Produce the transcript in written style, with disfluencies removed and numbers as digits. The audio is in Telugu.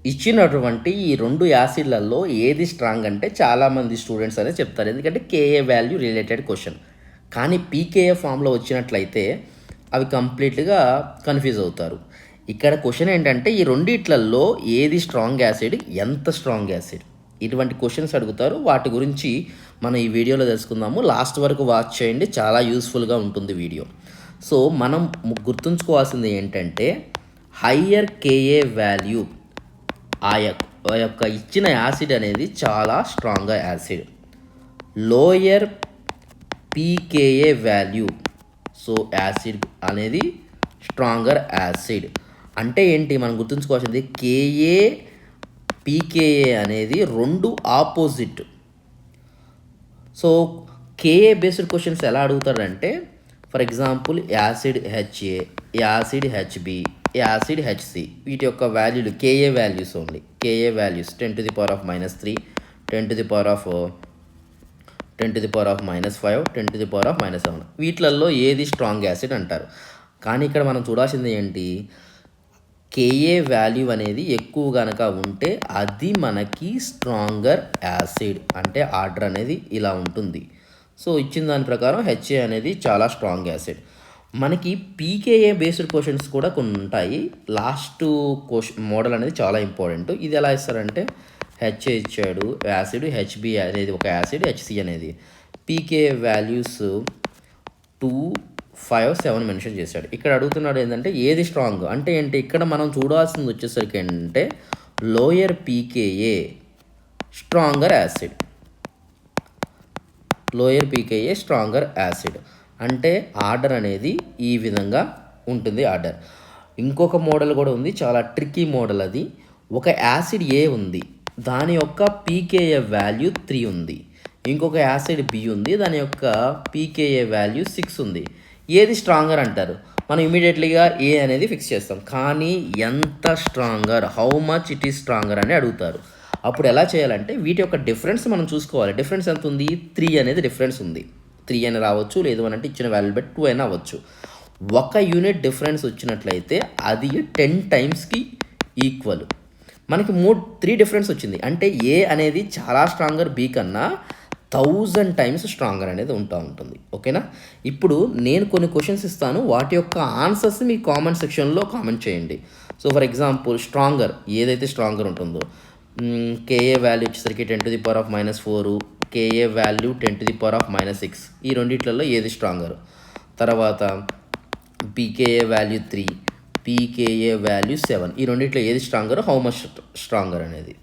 ఇచ్చినటువంటి ఈ 2 యాసిడ్‌లలో ఏది స్ట్రాంగ్ అంటే చాలామంది స్టూడెంట్స్ అనేది చెప్తారు. ఎందుకంటే కేఏ వాల్యూ రిలేటెడ్ క్వెషన్. కానీ పీకేఏ ఫామ్‌లో వచ్చినట్లయితే అవి కంప్లీట్‌గా కన్‌ఫ్యూజ్ అవుతారు. ఇక్కడ క్వెషన్ ఏంటంటే ఈ రెండిట్లల్లో ఏది స్ట్రాంగ్ యాసిడ్? ఎంత స్ట్రాంగ్ యాసిడ్? ఇటువంటి క్వెషన్స్ అడుగుతారు. వాటి గురించి మనం ఈ వీడియోలో తెలుసుకుందాము. లాస్ట్ వరకు వాచ్ చేయండి. చాలా యూజ్‌ఫుల్‌గా ఉంటుంది వీడియో. సో, మనం గుర్తుంచుకోవాల్సింది ఏంటంటే హయ్యర్ కేఏ వాల్యూ ఆ యొక్క ఇచ్చిన యాసిడ్ అనేది చాలా strong acid. Lower pKa value, so acid అనేది స్ట్రాంగర్ యాసిడ్. అంటే ఏంటి మనం గుర్తుంచుకోవాల్సింది, కేఏ పీకేఏ అనేది 2 opposite. So Ka based questions ఎలా అడుగుతారంటే, for example acid HA, acid HB, acid HC, వీటి యొక్క వాల్యూలు Ka values only. Ka values 10⁻³ 3, 10⁻⁻5, 10⁻⁻7, వీటిలలో ఏది స్ట్రాంగ్ యాసిడ్ అంటారు. కానీ ఇక్కడ మనం చూడాల్సింది ఏంటి, కేఏ వాల్యూ అనేది ఎక్కువ కనుక ఉంటే అది మనకి స్ట్రాంగర్ యాసిడ్. అంటే ఆర్డర్ అనేది ఇలా ఉంటుంది. సో ఇచ్చిన దాని ప్రకారం హెచ్ఏ అనేది చాలా స్ట్రాంగ్ యాసిడ్. మనకి పీకేఏ బేస్డ్ క్వశ్చన్స్ కూడా కొన్ని ఉంటాయి. లాస్ట్ మోడల్ అనేది చాలా ఇంపార్టెంట్. ఇది ఎలా ఇస్తారంటే, హెచ్ఏ ఇచ్చాడు యాసిడ్, హెచ్బి అనేది ఒక యాసిడ్, హెచ్సి అనేది. పీకే వాల్యూస్ 2, 5, 7 మెన్షన్ చేశాడు. ఇక్కడ అడుగుతున్నాడు ఏంటంటే ఏది స్ట్రాంగ్ అంటే ఏంటి, ఇక్కడ మనం చూడాల్సింది వచ్చేసరికి ఏంటంటే lower pKa stronger acid. Lower pKa stronger acid అంటే ఆర్డర్ అనేది ఈ విధంగా ఉంటుంది ఆర్డర్. ఇంకొక మోడల్ కూడా ఉంది, చాలా ట్రిక్కీ మోడల్ అది. ఒక యాసిడ్ ఏ ఉంది, దాని యొక్క పీకేఏ వాల్యూ 3 ఉంది. ఇంకొక యాసిడ్ బి ఉంది, దాని యొక్క పీకేఏ వాల్యూ 6 ఉంది. ఏది స్ట్రాంగర్ అంటారు. మనం ఇమీడియట్లీగా ఏ అనేది ఫిక్స్ చేస్తాం. కానీ ఎంత stronger, how much it is stronger అని అడుగుతారు. అప్పుడు ఎలా చేయాలంటే వీటి యొక్క డిఫరెన్స్ మనం చూసుకోవాలి. డిఫరెన్స్ ఎంత ఉంది, 3 అనేది డిఫరెన్స్ ఉంది. 3 అని రావచ్చు, లేదు అని అంటే ఇచ్చిన వాల్యూ బట్టి 2 అయినా అవ్వచ్చు. ఒక యూనిట్ డిఫరెన్స్ వచ్చినట్లయితే అది 10 టైమ్స్కి ఈక్వల్. మనకి 3 డిఫరెన్స్ వచ్చింది అంటే ఏ అనేది చాలా స్ట్రాంగర్ బి కన్నా 1000 టైమ్స్ స్ట్రాంగర్ అనేది ఉంటుంది. ఓకేనా. ఇప్పుడు నేను కొన్ని క్వశ్చన్స్ ఇస్తాను, వాటి యొక్క ఆన్సర్స్ మీ కామెంట్ సెక్షన్లో కామెంట్ చేయండి. సో ఫర్ ఎగ్జాంపుల్ స్ట్రాంగర్ ఏదైతే స్ట్రాంగర్ ఉంటుందో, కేఏ వాల్యూ వచ్చేసరికి 10⁻⁻4, కేఏ వాల్యూ 10⁻⁻6, ఈ రెండిట్లలో ఏది స్ట్రాంగర్. తర్వాత పీకేఏ వాల్యూ 3, పీకేఏ వాల్యూ 7, ఈ రెండిట్లో ఏది స్ట్రాంగర్, హౌ మచ్ స్ట్రాంగర్ అనేది.